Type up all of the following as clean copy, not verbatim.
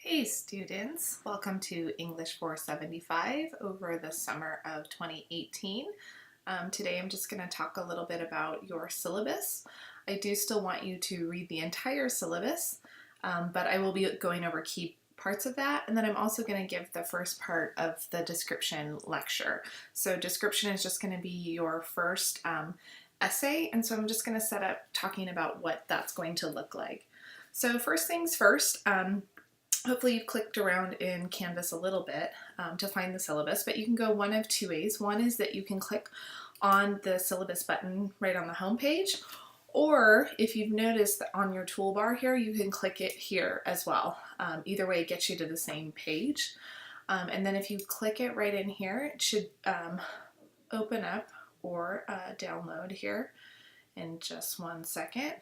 Hey students, welcome to English 475 over the summer of 2018. Today I'm just going to talk a little bit about your syllabus. I do still want you to read the entire syllabus, but I will be going over key parts of that, and then I'm also going to give the first part of the description lecture. So description is just going to be your first essay, and so I'm just going to set up talking about what that's going to look like. So first things first, hopefully you've clicked around in Canvas a little bit to find the syllabus, but you can go one of two ways. One is that you can click on the syllabus button right on the home page, or if you've noticed that on your toolbar here, you can click it here as well. Either way, it gets you to the same page. And then if you click it right in here, it should open up or download here in just 1 second.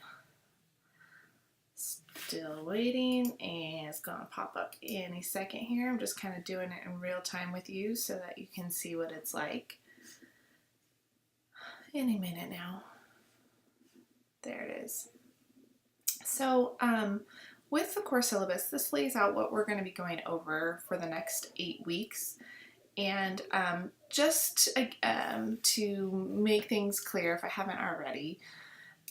Still waiting, and it's gonna pop up any second here. I'm just kind of doing it in real time with you so that you can see what it's like. Any minute now. There it is. So with the course syllabus, this lays out what we're going to be going over for the next 8 weeks. And just to make things clear, if I haven't already,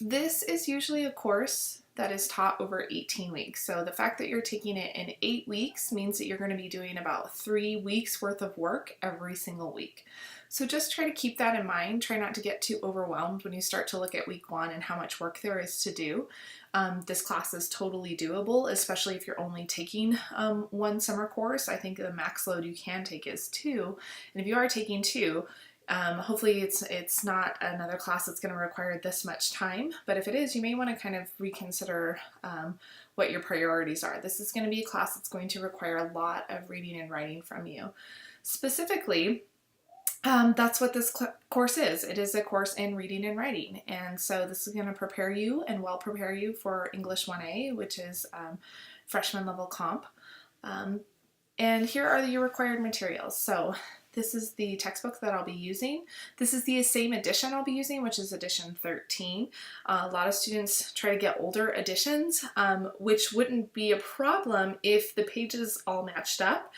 this is usually a course that is taught over 18 weeks. So the fact that you're taking it in 8 weeks means that you're going to be doing about 3 weeks worth of work every single week. So just try to keep that in mind. Try not to get too overwhelmed when you start to look at week 1 and how much work there is to do. This class is totally doable, especially if you're only taking one summer course. I think the max load you can take is 2. And if you are taking 2, hopefully it's not another class that's going to require this much time, but if it is, you may want to kind of reconsider what your priorities are. This is going to be a class that's going to require a lot of reading and writing from you. Specifically, that's what this course is. It is a course in reading and writing, and so this is going to prepare you and well prepare you for English 1A, which is freshman level comp. And here are your required materials. So this is the textbook that I'll be using. This is the same edition I'll be using, which is edition 13. A lot of students try to get older editions, which wouldn't be a problem if the pages all matched up.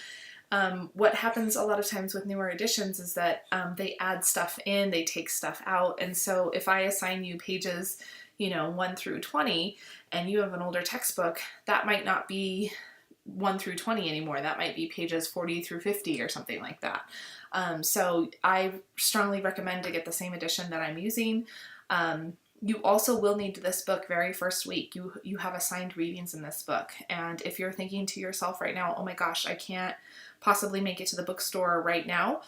What happens a lot of times with newer editions is that they add stuff in, they take stuff out, and so if I assign you pages, 1 through 20, and you have an older textbook, that might not be 1 through 20 anymore. That might be pages 40 through 50 or something like that. So I strongly recommend to get the same edition that I'm using. You also will need this book very first week. You have assigned readings in this book. And if you're thinking to yourself right now, oh my gosh, I can't possibly make it to the bookstore right now,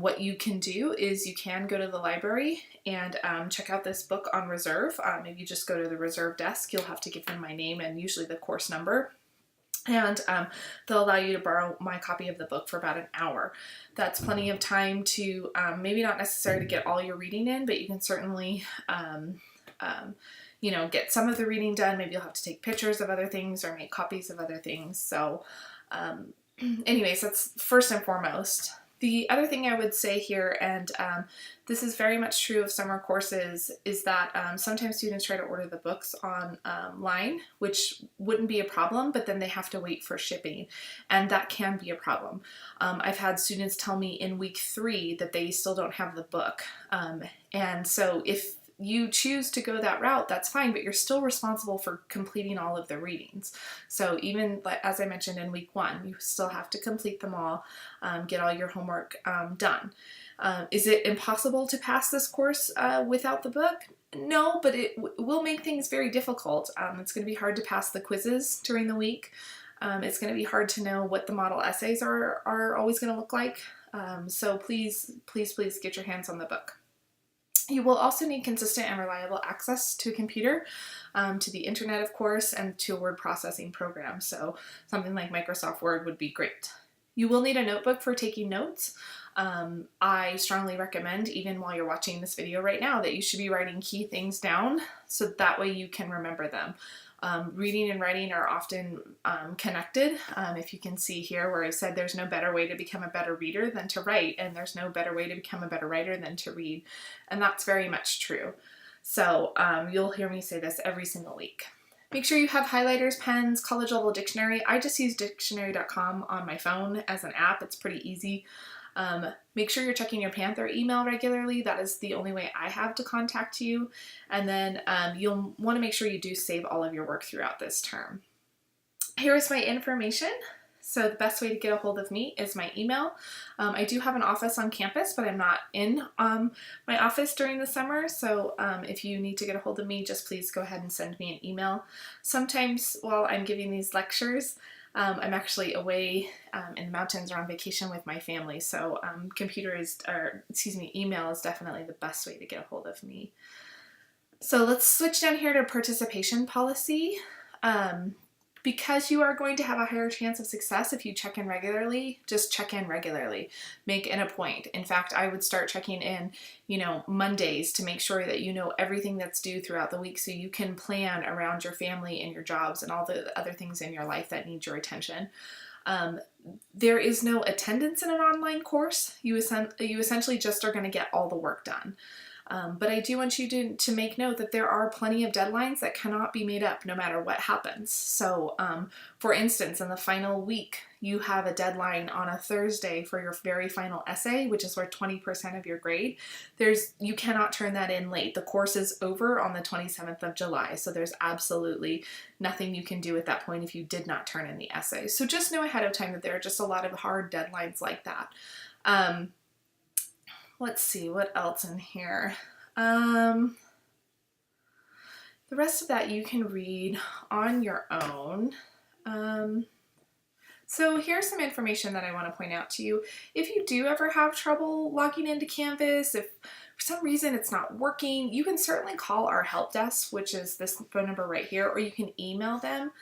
what you can do is you can go to the library and check out this book on reserve. If you just go to the reserve desk, you'll have to give them my name and usually the course number. And they'll allow you to borrow my copy of the book for about an hour. That's plenty of time to maybe not necessarily to get all your reading in, but you can certainly get some of the reading done. Maybe you'll have to take pictures of other things or make copies of other things. So anyways, that's first and foremost. The other thing I would say here, and this is very much true of summer courses, is that sometimes students try to order the books online, which wouldn't be a problem, but then they have to wait for shipping, and that can be a problem. I've had students tell me in week 3 that they still don't have the book, and so if you choose to go that route, that's fine, but you're still responsible for completing all of the readings. So even, as I mentioned in week 1, you still have to complete them all, get all your homework done. Is it impossible to pass this course without the book? No, but it will make things very difficult. It's going to be hard to pass the quizzes during the week. It's going to be hard to know what the model essays are always going to look like. So please, please, please get your hands on the book. You will also need consistent and reliable access to a computer, to the internet, of course, and to a word processing program. So something like Microsoft Word would be great. You will need a notebook for taking notes. I strongly recommend, even while you're watching this video right now, that you should be writing key things down so that way you can remember them. Reading and writing are often connected. If you can see here where I said there's no better way to become a better reader than to write, and there's no better way to become a better writer than to read. And that's very much true. So you'll hear me say this every single week. Make sure you have highlighters, pens, college level dictionary. I just use dictionary.com on my phone as an app. It's pretty easy. Make sure you're checking your Panther email regularly. That is the only way I have to contact you. And then you'll want to make sure you do save all of your work throughout this term. Here is my information. So the best way to get a hold of me is my email. I do have an office on campus, but I'm not in my office during the summer. So if you need to get a hold of me, just please go ahead and send me an email. Sometimes while I'm giving these lectures, I'm actually away in the mountains or on vacation with my family. So email is definitely the best way to get a hold of me. So let's switch down here to participation policy. Because you are going to have a higher chance of success if you check in regularly, just check in regularly. Make it a point. In fact, I would start checking in, Mondays to make sure that you know everything that's due throughout the week so you can plan around your family and your jobs and all the other things in your life that need your attention. There is no attendance in an online course. You essentially just are going to get all the work done. But I do want you to make note that there are plenty of deadlines that cannot be made up no matter what happens. So, for instance, in the final week, you have a deadline on a Thursday for your very final essay, which is worth 20% of your grade. You cannot turn that in late. The course is over on the 27th of July, so there's absolutely nothing you can do at that point if you did not turn in the essay. So just know ahead of time that there are just a lot of hard deadlines like that. Let's see, what else in here? The rest of that you can read on your own. So here's some information that I want to point out to you. If you do ever have trouble logging into Canvas, if for some reason it's not working, you can certainly call our help desk, which is this phone number right here, or you can email them.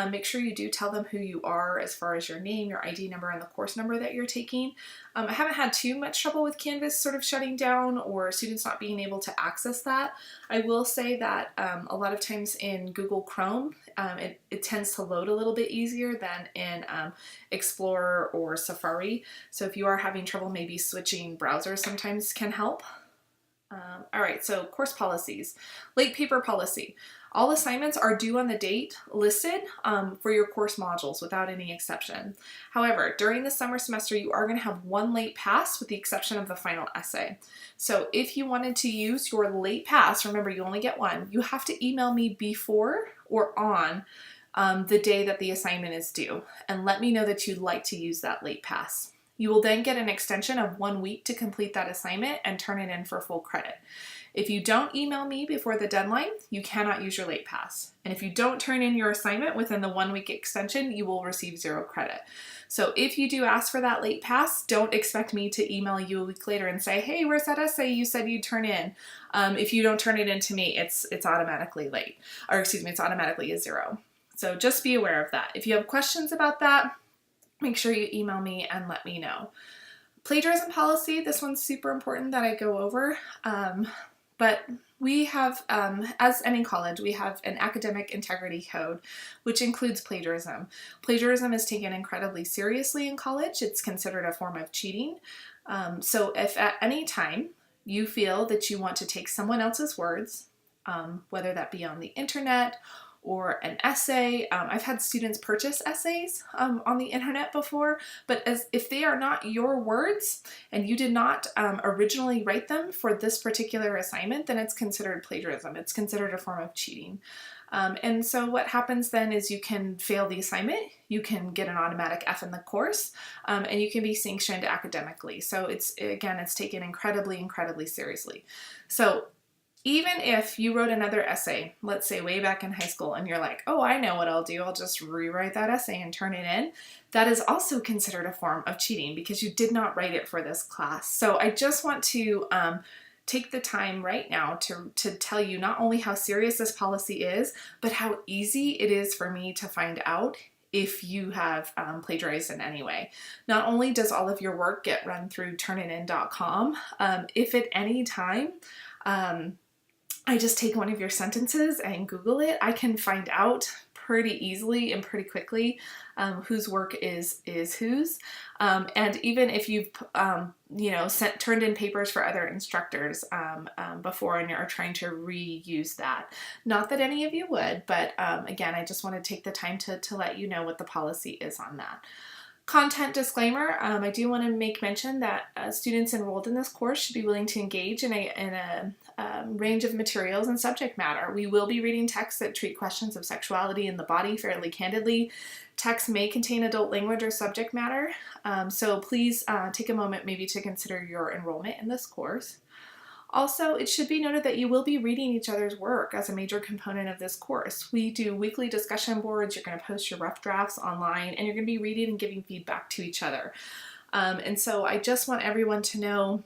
Make sure you do tell them who you are as far as your name, your ID number, and the course number that you're taking. I haven't had too much trouble with Canvas sort of shutting down or students not being able to access that. I will say that a lot of times in Google Chrome, it tends to load a little bit easier than in Explorer or Safari. So if you are having trouble, maybe switching browsers sometimes can help. All right, so course policies. Late paper policy. All assignments are due on the date listed for your course modules without any exception. However, during the summer semester, you are going to have one late pass with the exception of the final essay. So if you wanted to use your late pass, remember you only get one, you have to email me before or on the day that the assignment is due and let me know that you'd like to use that late pass. You will then get an extension of 1 week to complete that assignment and turn it in for full credit. If you don't email me before the deadline, you cannot use your late pass. And if you don't turn in your assignment within the 1 week extension, you will receive 0 credit. So if you do ask for that late pass, don't expect me to email you a week later and say, hey, where's that essay you said you'd turn in? If you don't turn it in to me, it's automatically late. Or excuse me, it's automatically a 0. So just be aware of that. If you have questions about that, make sure you email me and let me know. Plagiarism policy, this one's super important that I go over. But we have, as any college, we have an academic integrity code, which includes plagiarism. Plagiarism is taken incredibly seriously in college. It's considered a form of cheating. So if at any time you feel that you want to take someone else's words, whether that be on the internet or an essay. I've had students purchase essays on the internet before, but if they are not your words and you did not originally write them for this particular assignment, then it's considered plagiarism. It's considered a form of cheating. And so what happens then is you can fail the assignment, you can get an automatic F in the course, and you can be sanctioned academically. So it's taken incredibly, incredibly seriously. So even if you wrote another essay, let's say way back in high school, and you're like, oh, I know what I'll do. I'll just rewrite that essay and turn it in. That is also considered a form of cheating because you did not write it for this class. So I just want to take the time right now to tell you not only how serious this policy is, but how easy it is for me to find out if you have plagiarized in any way. Not only does all of your work get run through turnitin.com, if at any time I just take one of your sentences and Google it, I can find out pretty easily and pretty quickly whose work is whose. And even if you've, you know, turned in papers for other instructors before and are trying to reuse that. Not that any of you would, but again, I just want to take the time to let you know what the policy is on that. Content disclaimer, I do want to make mention that students enrolled in this course should be willing to engage in a range of materials and subject matter. We will be reading texts that treat questions of sexuality and the body fairly candidly. Texts may contain adult language or subject matter, so please take a moment maybe to consider your enrollment in this course. Also, it should be noted that you will be reading each other's work as a major component of this course. We do weekly discussion boards, you're going to post your rough drafts online, and you're going to be reading and giving feedback to each other. And so I just want everyone to know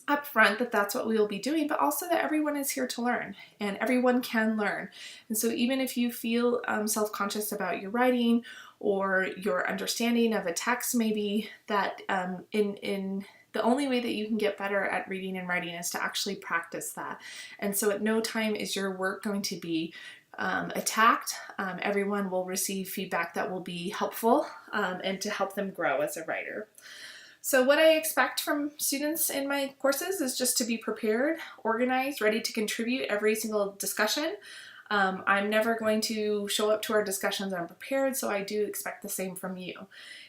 up front that that's what we will be doing, but also that everyone is here to learn and everyone can learn. And so even if you feel self-conscious about your writing or your understanding of a text, maybe that the only way that you can get better at reading and writing is to actually practice that. And so at no time is your work going to be attacked. Everyone will receive feedback that will be helpful and to help them grow as a writer. So what I expect from students in my courses is just to be prepared, organized, ready to contribute every single discussion. I'm never going to show up to our discussions unprepared, so I do expect the same from you.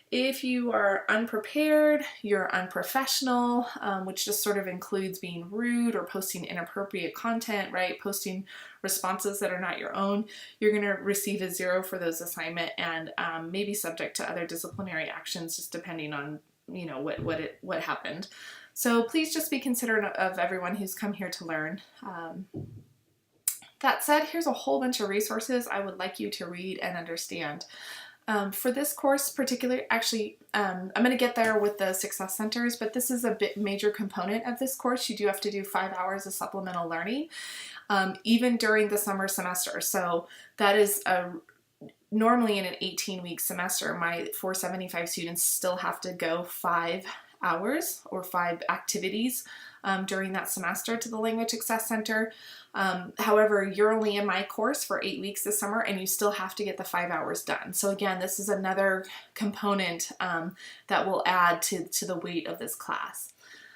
If you are unprepared, you're unprofessional, which just sort of includes being rude or posting inappropriate content, right? Posting responses that are not your own, you're going to receive a 0 for those assignment and maybe subject to other disciplinary actions just depending on, you know, what happened. So please just be considerate of everyone who's come here to learn. That said, here's a whole bunch of resources I would like you to read and understand. For this course particularly, actually, I'm going to get there with the success centers, but this is a major component of this course. You do have to do 5 hours of supplemental learning, even during the summer semester. So that is normally in an 18-week semester, my 475 students still have to go 5 hours or 5 activities during that semester to the Language Success Center. However, you're only in my course for 8 weeks this summer and you still have to get the 5 hours done. So again, this is another component that will add to the weight of this class.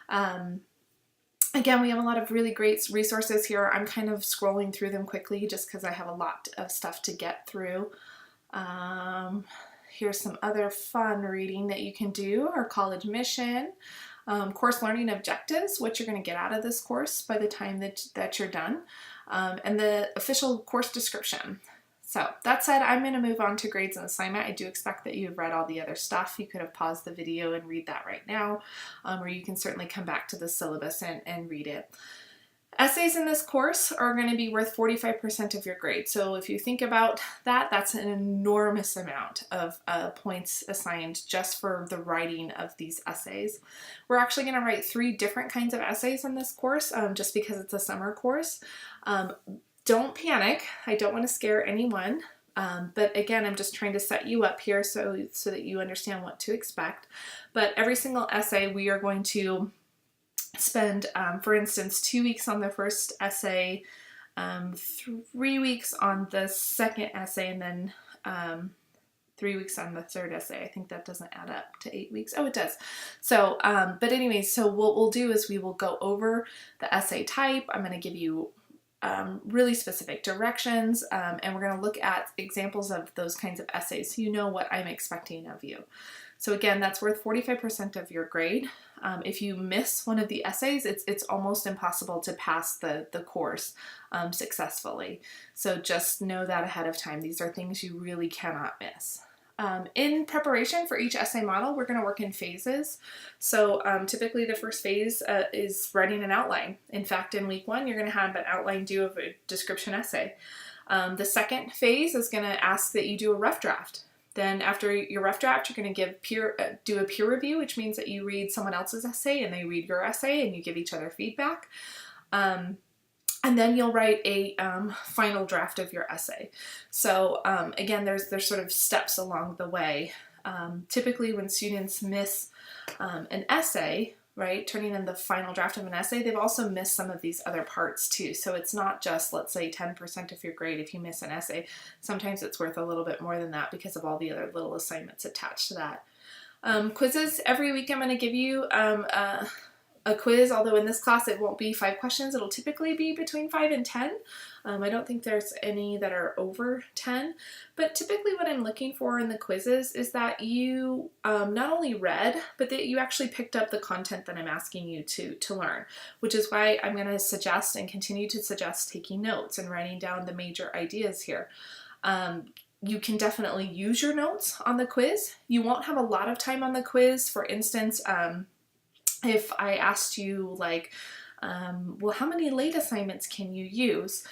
Again, we have a lot of really great resources here. I'm kind of scrolling through them quickly just because I have a lot of stuff to get through. Here's some other fun reading that you can do. Our college mission, course learning objectives, what you're going to get out of this course by the time that you're done, and the official course description. So that said, I'm going to move on to grades and assignment. I do expect that you've read all the other stuff. You could have paused the video and read that right now, or you can certainly come back to the syllabus and read it. Essays in this course are going to be worth 45% of your grade. So if you think about that, that's an enormous amount of points assigned just for the writing of these essays. We're actually going to write 3 different kinds of essays in this course just because it's a summer course. Don't panic. I don't want to scare anyone. But again, I'm just trying to set you up here so that you understand what to expect. But every single essay we are going to spend, for instance, 2 weeks on the first essay, 3 weeks on the second essay, and then 3 weeks on the third essay. I think that doesn't add up to 8 weeks. Oh, it does. So, but anyway, so what we'll do is we will go over the essay type. I'm going to give you really specific directions, and we're going to look at examples of those kinds of essays so you know what I'm expecting of you. So again, that's worth 45% of your grade. If you miss one of the essays, it's almost impossible to pass the course successfully. So just know that ahead of time. These are things you really cannot miss. In preparation for each essay model, we're going to work in phases. So typically the first phase is writing an outline. In fact, in week 1, you're going to have an outline due of a description essay. The second phase is going to ask that you do a rough draft. Then after your rough draft, you're going to do a peer review, which means that you read someone else's essay and they read your essay and you give each other feedback. And then you'll write a final draft of your essay. So again, there's sort of steps along the way. Typically when students miss an essay, right, turning in the final draft of an essay, they've also missed some of these other parts too. So it's not just, let's say, 10% of your grade if you miss an essay. Sometimes it's worth a little bit more than that because of all the other little assignments attached to that. Quizzes, every week I'm going to give you a quiz, although in this class it won't be 5 questions. It'll typically be between 5 and 10. I don't think there's any that are over 10, but typically what I'm looking for in the quizzes is that you not only read, but that you actually picked up the content that I'm asking you to learn, which is why I'm going to suggest and continue to suggest taking notes and writing down the major ideas here. You can definitely use your notes on the quiz. You won't have a lot of time on the quiz. For instance, if I asked you like, well, how many late assignments can you use?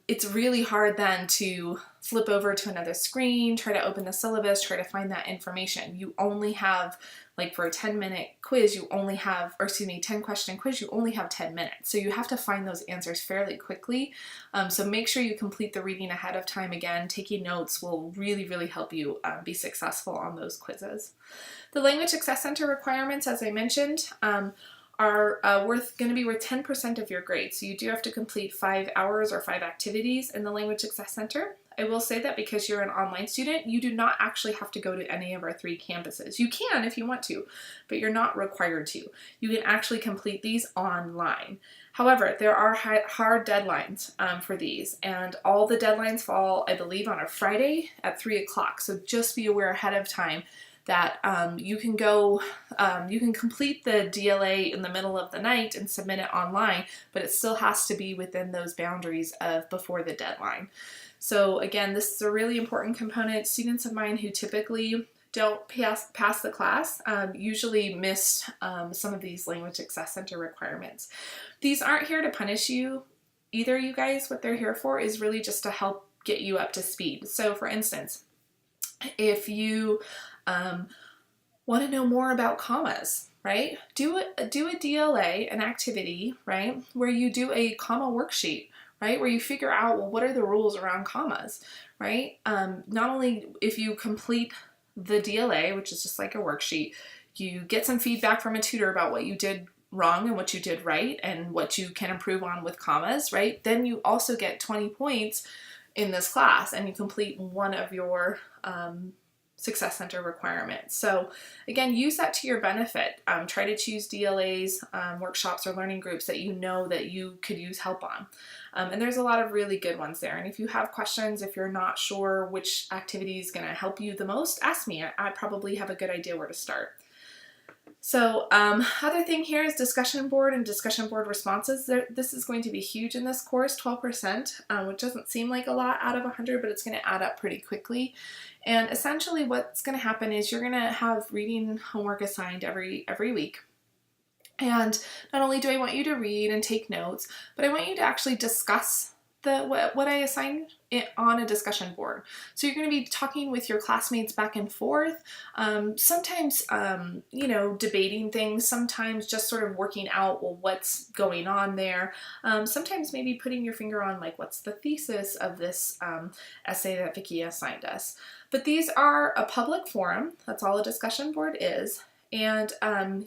It's really hard then to flip over to another screen, try to open the syllabus, try to find that information. You only have, like for a 10-minute quiz, you only have, or excuse me, 10-question quiz, you only have 10 minutes. So you have to find those answers fairly quickly. So make sure you complete the reading ahead of time. Again, taking notes will really, really help you be successful on those quizzes. The Language Success Center requirements, as I mentioned, are going to be worth 10% of your grade. So you do have to complete 5 hours or 5 activities in the Language Success Center. I will say that because you're an online student, you do not actually have to go to any of our 3 campuses. You can if you want to, but you're not required to. You can actually complete these online. However, there are hard deadlines for these, and all the deadlines fall, I believe, on a Friday at 3 o'clock. So just be aware ahead of time that you can complete the DLA in the middle of the night and submit it online, but it still has to be within those boundaries of before the deadline. So again, this is a really important component. Students of mine who typically don't pass the class usually missed some of these Language Success Center requirements. These aren't here to punish you either, you guys. What they're here for is really just to help get you up to speed. So for instance, if you want to know more about commas, right? Do a DLA, an activity, right, where you do a comma worksheet, right, where you figure out, well, what are the rules around commas, right? Not only if you complete the DLA, which is just like a worksheet, you get some feedback from a tutor about what you did wrong and what you did right and what you can improve on with commas, right? Then you also get 20 points in this class and you complete one of your Success Center requirements. So again, use that to your benefit. Try to choose DLAs, workshops, or learning groups that you know that you could use help on. And there's a lot of really good ones there. And if you have questions, if you're not sure which activity is going to help you the most, ask me. I probably have a good idea where to start. So other thing here is discussion board and discussion board responses. This is going to be huge in this course, 12%, which doesn't seem like a lot out of 100, but it's going to add up pretty quickly. And essentially what's going to happen is you're going to have reading homework assigned every week. And not only do I want you to read and take notes, but I want you to actually discuss what I assigned it on a discussion board. So you're going to be talking with your classmates back and forth, sometimes, debating things, sometimes just sort of working out, well, what's going on there. Sometimes maybe putting your finger on, like, what's the thesis of this essay that Vicki assigned us. But these are a public forum. That's all a discussion board is. And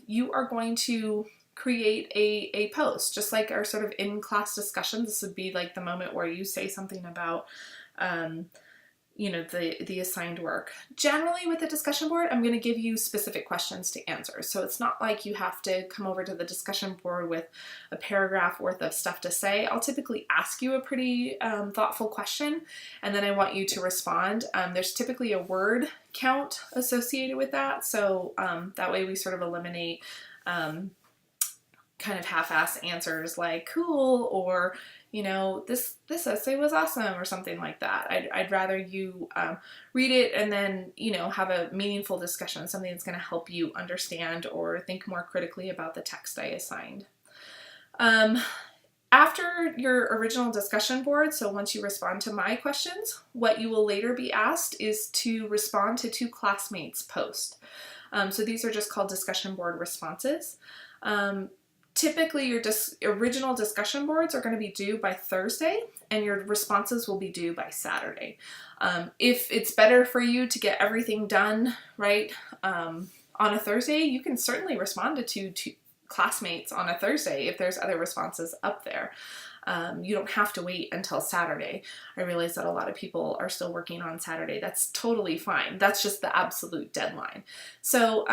you are going to create a post, just like our sort of in-class discussion. This would be like the moment where you say something about, the assigned work. Generally with the discussion board, I'm going to give you specific questions to answer. So it's not like you have to come over to the discussion board with a paragraph worth of stuff to say. I'll typically ask you a pretty thoughtful question, and then I want you to respond. There's typically a word count associated with that. So that way we sort of eliminate kind of half-ass answers like cool or this essay was awesome or something like that. I'd rather you read it and then have a meaningful discussion, something that's going to help you understand or think more critically about the text I assigned. After your original discussion board, so once you respond to my questions, what you will later be asked is to respond to 2 classmates' posts. So these are just called discussion board responses. Typically, your original discussion boards are going to be due by Thursday, and your responses will be due by Saturday. If it's better for you to get everything done right on a Thursday, you can certainly respond to classmates on a Thursday if there's other responses up there. You don't have to wait until Saturday. I realize that a lot of people are still working on Saturday. That's totally fine. That's just the absolute deadline. So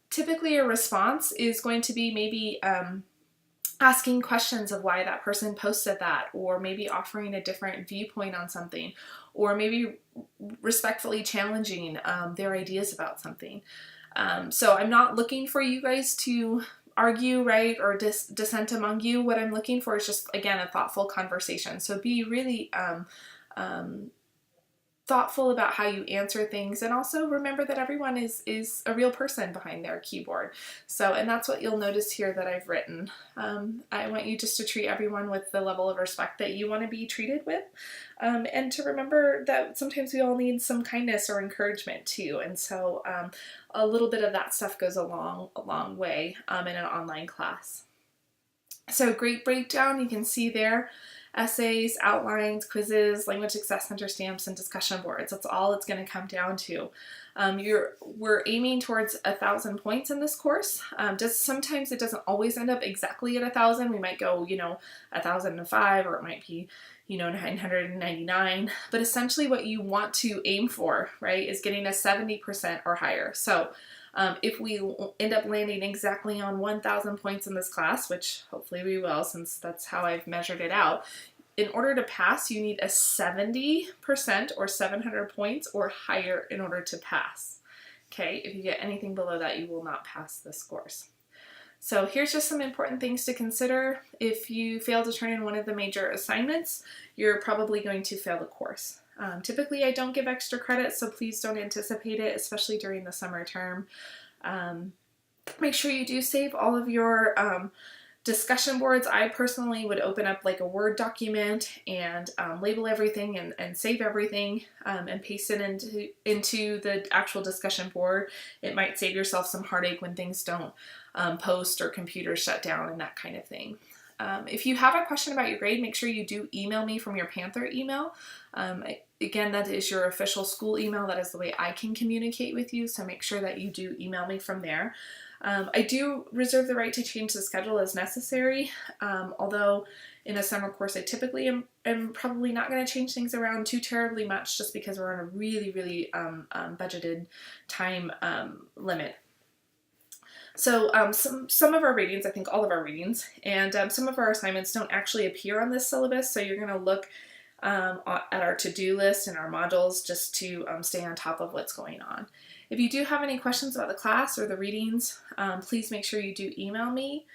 typically a response is going to be maybe asking questions of why that person posted that, or maybe offering a different viewpoint on something, or maybe respectfully challenging their ideas about something. So I'm not looking for you guys to argue, right, or dissent among you. What I'm looking for is just, again, a thoughtful conversation. So be really thoughtful about how you answer things, and also remember that everyone is a real person behind their keyboard. So, and that's what you'll notice here that I've written. I want you just to treat everyone with the level of respect that you want to be treated with, and to remember that sometimes we all need some kindness or encouragement too. And so a little bit of that stuff goes a long way in an online class. So great breakdown, you can see there. Essays, outlines, quizzes, language success center stamps, and discussion boards. That's all it's going to come down to. We're aiming towards 1,000 points in this course. Sometimes it doesn't always end up exactly at 1,000. We might go, 1,005, or it might be, 999. But essentially what you want to aim for, right, is getting a 70% or higher. So if we end up landing exactly on 1,000 points in this class, which hopefully we will, since that's how I've measured it out, in order to pass, you need a 70% or 700 points or higher in order to pass. Okay, if you get anything below that, you will not pass this course. So here's just some important things to consider. If you fail to turn in one of the major assignments, you're probably going to fail the course. Typically, I don't give extra credit, so please don't anticipate it, especially during the summer term. Make sure you do save all of your discussion boards. I personally would open up like a Word document and label everything and save everything and paste it into the actual discussion board. It might save yourself some heartache when things don't post or computers shut down and that kind of thing. If you have a question about your grade, make sure you do email me from your Panther email. Again, that is your official school email. That is the way I can communicate with you, so make sure that you do email me from there. I do reserve the right to change the schedule as necessary, although in a summer course I typically am probably not going to change things around too terribly much, just because we're on a really budgeted time limit. So some of our readings, I think all of our readings, and some of our assignments don't actually appear on this syllabus, so you're going to look at our to-do list and our modules just to stay on top of what's going on. If you do have any questions about the class or the readings, please make sure you do email me.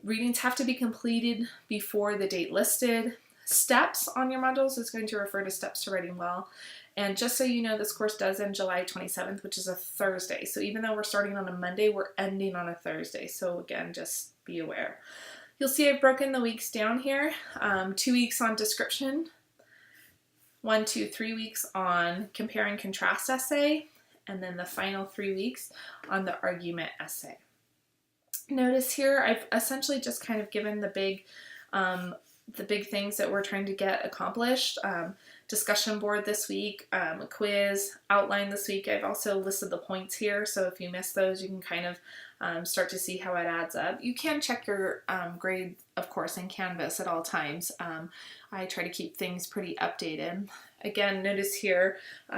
Readings have to be completed before the date listed. Steps on your modules is going to refer to Steps to Writing Well. And just so you know, this course does end July 27th, which is a Thursday. So even though we're starting on a Monday, we're ending on a Thursday. So again, just be aware. You'll see I've broken the weeks down here. 2 weeks on description, 1, 2, 3 weeks on compare and contrast essay, and then the final 3 weeks on the argument essay. Notice here I've essentially just kind of given the big things that we're trying to get accomplished. Discussion board this week, a quiz, outline this week. I've also listed the points here, so if you miss those, you can kind of start to see how it adds up. You can check your grade, of course, in Canvas at all times. I try to keep things pretty updated. Again, notice here,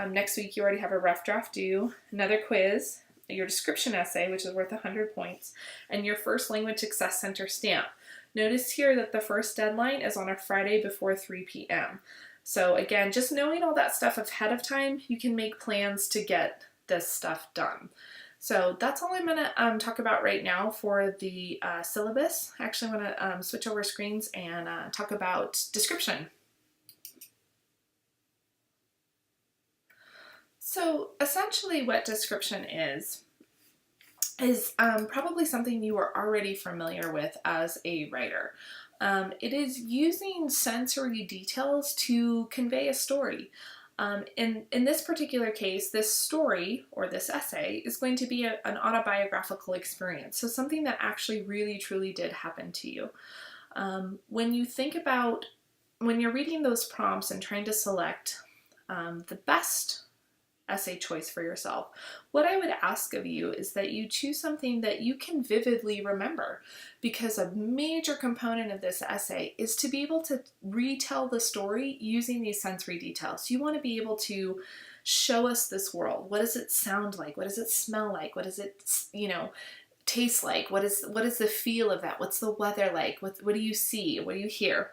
next week you already have a rough draft due, another quiz, your description essay, which is worth 100 points, and your first language success center stamp. Notice here that the first deadline is on a Friday before 3 p.m. So again, just knowing all that stuff ahead of time, you can make plans to get this stuff done. So that's all I'm going to talk about right now for the syllabus. Actually, I'm going to switch over screens and talk about description. So essentially what description is probably something you are already familiar with as a writer. It is using sensory details to convey a story. In this particular case, this story or this essay is going to be an autobiographical experience, so something that actually really truly did happen to you. When you're reading those prompts and trying to select the best essay choice for yourself, what I would ask of you is that you choose something that you can vividly remember, because a major component of this essay is to be able to retell the story using these sensory details. You want to be able to show us this world. What does it sound like? What does it smell like? What does it, taste like? What is the feel of that? What's the weather like? What do you see? What do you hear?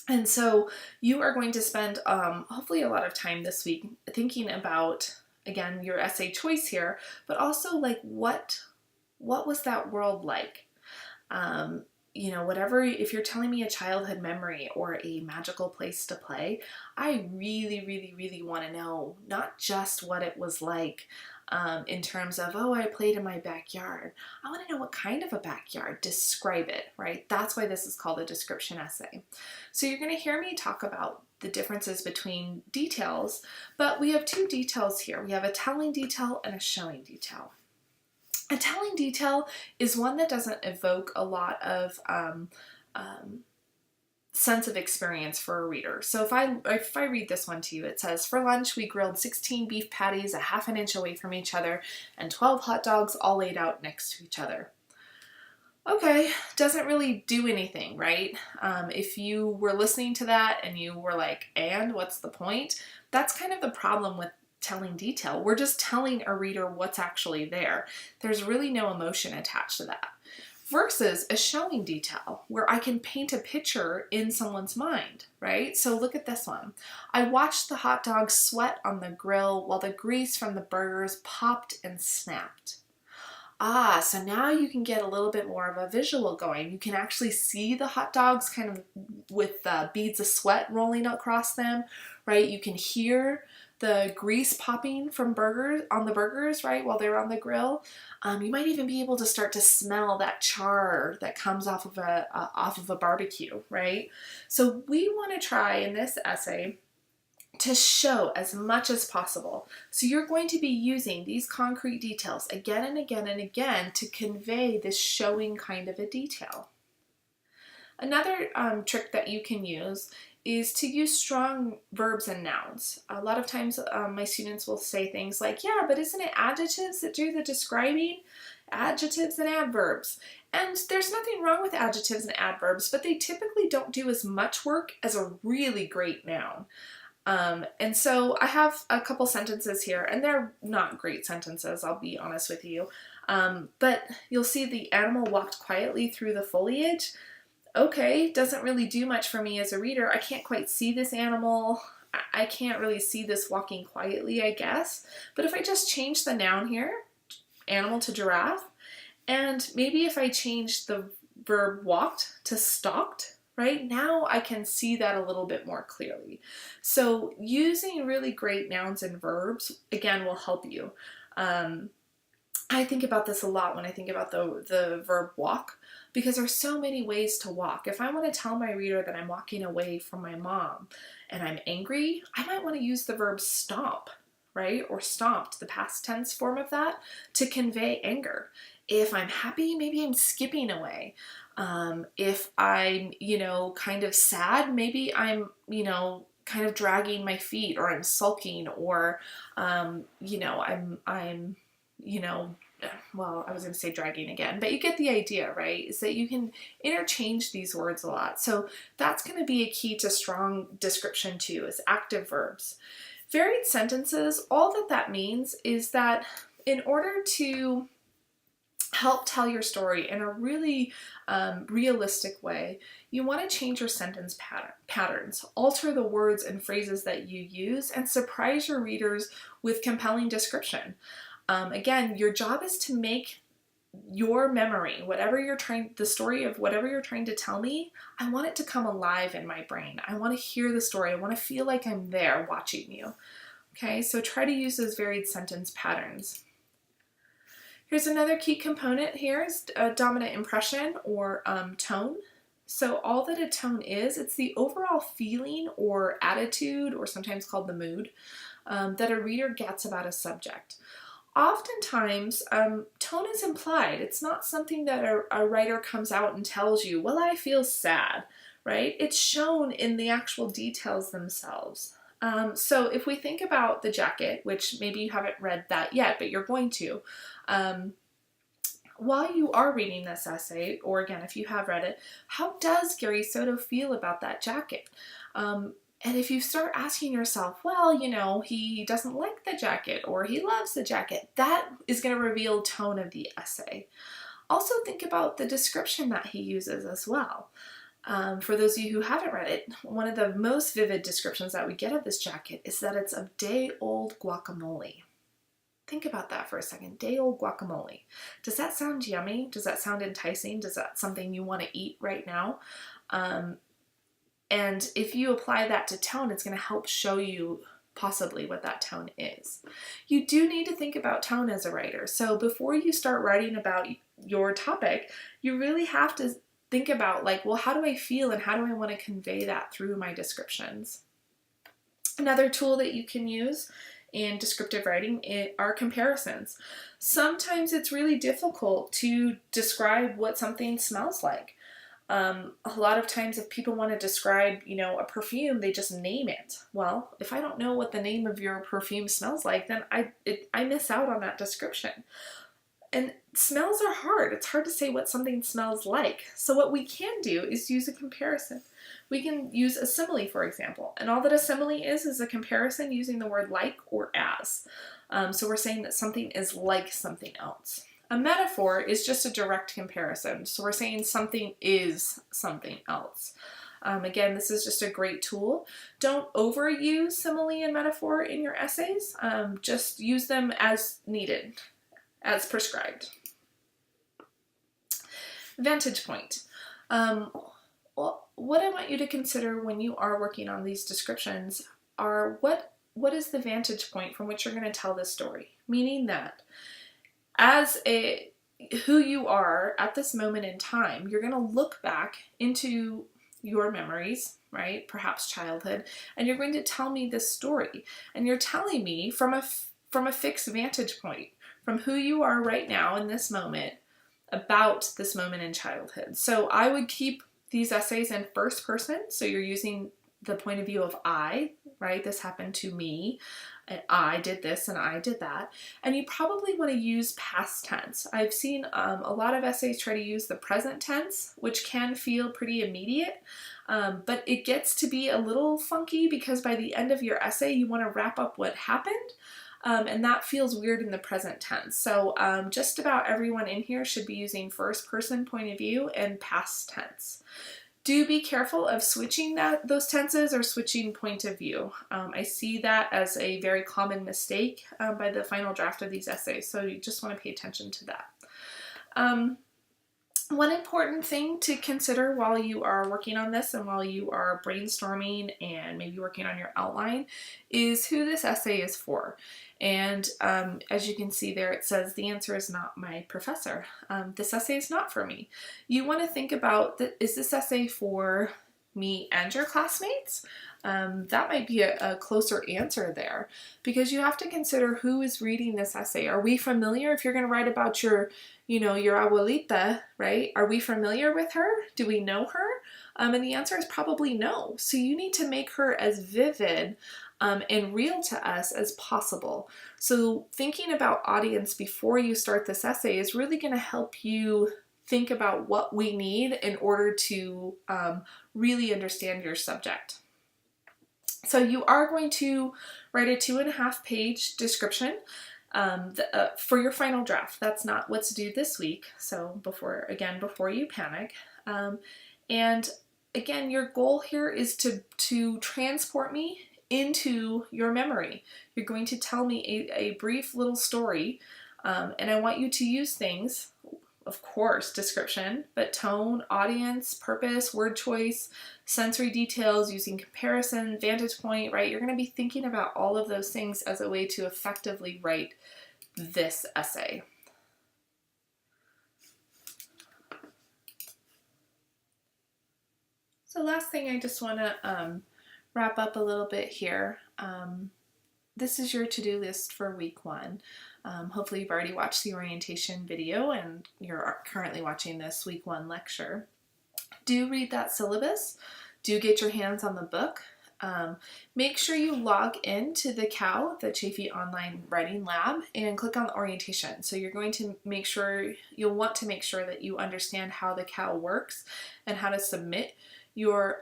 And so you are going to spend hopefully a lot of time this week thinking about, again, your essay choice here, but also like what was that world like? Whatever, if you're telling me a childhood memory or a magical place to play, I really, really, really want to know not just what it was like in terms of, oh, I played in my backyard. I want to know what kind of a backyard. Describe it, right? That's why this is called a description essay. So you're going to hear me talk about the differences between details, but we have two details here. We have a telling detail and a showing detail. A telling detail is one that doesn't evoke a lot of sense of experience for a reader. So if I read this one to you, it says, for lunch we grilled 16 beef patties a half an inch away from each other and 12 hot dogs all laid out next to each other. Okay, doesn't really do anything, right? If you were listening to that and you were like, and what's the point? That's kind of the problem with telling detail. We're just telling a reader what's actually there. There's really no emotion attached to that. Versus a showing detail where I can paint a picture in someone's mind, right? So look at this one. I watched the hot dogs sweat on the grill while the grease from the burgers popped and snapped. Ah, so now you can get a little bit more of a visual going. You can actually see the hot dogs kind of with beads of sweat rolling across them, right? You can hear the grease popping from the burgers, right, while they're on the grill. You might even be able to start to smell that char that comes off of a barbecue, right? So we want to try in this essay to show as much as possible. So you're going to be using these concrete details again and again and again to convey this showing kind of a detail. Another trick that you can use is to use strong verbs and nouns. A lot of times my students will say things like, yeah, but isn't it adjectives that do the describing? Adjectives and adverbs. And there's nothing wrong with adjectives and adverbs, but they typically don't do as much work as a really great noun. And so I have a couple sentences here, and they're not great sentences, I'll be honest with you. But you'll see the animal walked quietly through the foliage. Okay, doesn't really do much for me as a reader. I can't quite see this animal. I can't really see this walking quietly, I guess. But if I just change the noun here, animal to giraffe, and maybe if I change the verb walked to stalked, right? Now I can see that a little bit more clearly. So using really great nouns and verbs, again, will help you. I think about this a lot when I think about the verb walk, because there's so many ways to walk. If I want to tell my reader that I'm walking away from my mom and I'm angry, I might want to use the verb stomp, right? Or stomped, the past tense form of that, to convey anger. If I'm happy, maybe I'm skipping away. If I'm, kind of sad, maybe I'm, kind of dragging my feet, or I'm sulking, or, well, I was going to say dragging again, but you get the idea, right? Is that you can interchange these words a lot. So that's going to be a key to strong description too, is active verbs. Varied sentences, all that means is that in order to help tell your story in a really realistic way, you want to change your sentence patterns, alter the words and phrases that you use, and surprise your readers with compelling description. Again, your job is to make your memory, the story of whatever you're trying to tell me, I want it to come alive in my brain. I want to hear the story. I want to feel like I'm there watching you. Okay, so try to use those varied sentence patterns. Here's another key component here is dominant impression, or tone. So all that a tone is, it's the overall feeling or attitude, or sometimes called the mood, that a reader gets about a subject. Oftentimes, tone is implied. It's not something that a writer comes out and tells you, well, I feel sad, right? It's shown in the actual details themselves. So if we think about the jacket, which maybe you haven't read that yet, but you're going to, while you are reading this essay, or again, if you have read it, how does Gary Soto feel about that jacket? And if you start asking yourself, well, you know, he doesn't like the jacket or he loves the jacket, that is going to reveal tone of the essay. Also think about the description that he uses as well. For those of you who haven't read it, one of the most vivid descriptions that we get of this jacket is that it's a day-old guacamole. Think about that for a second. Day-old guacamole. Does that sound yummy? Does that sound enticing? Does that something you want to eat right now? And if you apply that to tone, it's going to help show you possibly what that tone is. You do need to think about tone as a writer. So before you start writing about your topic, you really have to think about, like, well, how do I feel and how do I want to convey that through my descriptions? Another tool that you can use in descriptive writing are comparisons. Sometimes it's really difficult to describe what something smells like. A lot of times if people want to describe, you know, a perfume, they just name it. Well, if I don't know what the name of your perfume smells like, then I miss out on that description. And smells are hard. It's hard to say what something smells like. So what we can do is use a comparison. We can use a simile, for example. And all that a simile is a comparison using the word like or as. So we're saying that something is like something else. A metaphor is just a direct comparison. So we're saying something is something else. Again, this is just a great tool. Don't overuse simile and metaphor in your essays. Just use them as needed, as prescribed. Vantage point. Well, what I want you to consider when you are working on these descriptions are what is the vantage point from which you're going to tell this story? Meaning that as who you are at this moment in time, you're going to look back into your memories, right? Perhaps childhood, and you're going to tell me this story. And you're telling me from a fixed vantage point, from who you are right now in this moment about this moment in childhood. So I would keep these essays in first person. So you're using the point of view of I, right? This happened to me, and I did this and I did that. And you probably want to use past tense. I've seen a lot of essays try to use the present tense, which can feel pretty immediate, but it gets to be a little funky because by the end of your essay, you want to wrap up what happened. And that feels weird in the present tense. So just about everyone in here should be using first person point of view and past tense. Do be careful of switching those tenses or switching point of view. I see that as a very common mistake by the final draft of these essays, so you just want to pay attention to that. One important thing to consider while you are working on this and while you are brainstorming and maybe working on your outline is who this essay is for. And as you can see there, it says the answer is not my professor. This essay is not for me. You want to think about, is this essay for me and your classmates? That might be a closer answer there, because you have to consider who is reading this essay. Are we familiar? If you're going to write about your abuelita, right? Are we familiar with her? Do we know her? And the answer is probably no. So you need to make her as vivid and real to us as possible. So thinking about audience before you start this essay is really going to help you think about what we need in order to really understand your subject. So you are going to write a 2.5-page description for your final draft. That's not what's due this week. So before you panic. And again, your goal here is to transport me into your memory. You're going to tell me a brief little story, and I want you to use things, of course, description, but tone, audience, purpose, word choice, sensory details, using comparison, vantage point, right? You're going to be thinking about all of those things as a way to effectively write this essay. So last thing, I just want to wrap up a little bit here. This is your to-do list for week 1. Hopefully you've already watched the orientation video and you're currently watching this week 1 lecture. Do read that syllabus. Do get your hands on the book. Make sure you log into the COW, the Chafee Online Writing Lab, and click on the orientation. So you're going to make sure, you'll want to make sure that you understand how the COW works and how to submit your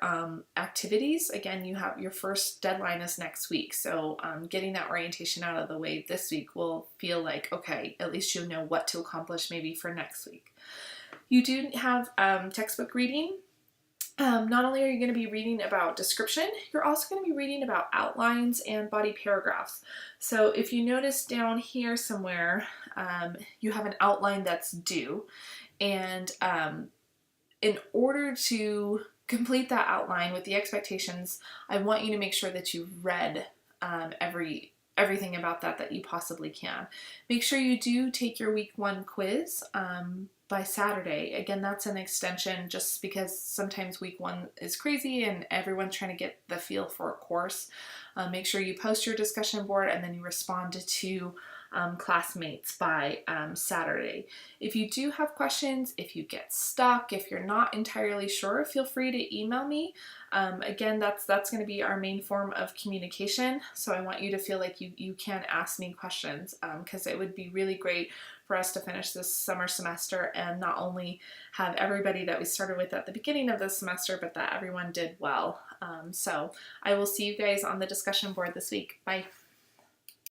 activities. Again, you have your first deadline is next week, so getting that orientation out of the way this week will feel like, okay, at least you'll know what to accomplish maybe for next week. You do have textbook reading. Not only are you going to be reading about description, you're also going to be reading about outlines and body paragraphs. So if you notice down here somewhere, you have an outline that's due, and in order to complete that outline with the expectations, I want you to make sure that you've read everything about that you possibly can. Make sure you do take your week 1 quiz by Saturday. Again, that's an extension just because sometimes week 1 is crazy and everyone's trying to get the feel for a course. Make sure you post your discussion board and then you respond to classmates by Saturday. If you do have questions, if you get stuck, if you're not entirely sure, feel free to email me. Again, that's going to be our main form of communication, so I want you to feel like you can ask me questions, because it would be really great for us to finish this summer semester and not only have everybody that we started with at the beginning of the semester, but that everyone did well. So I will see you guys on the discussion board this week. Bye.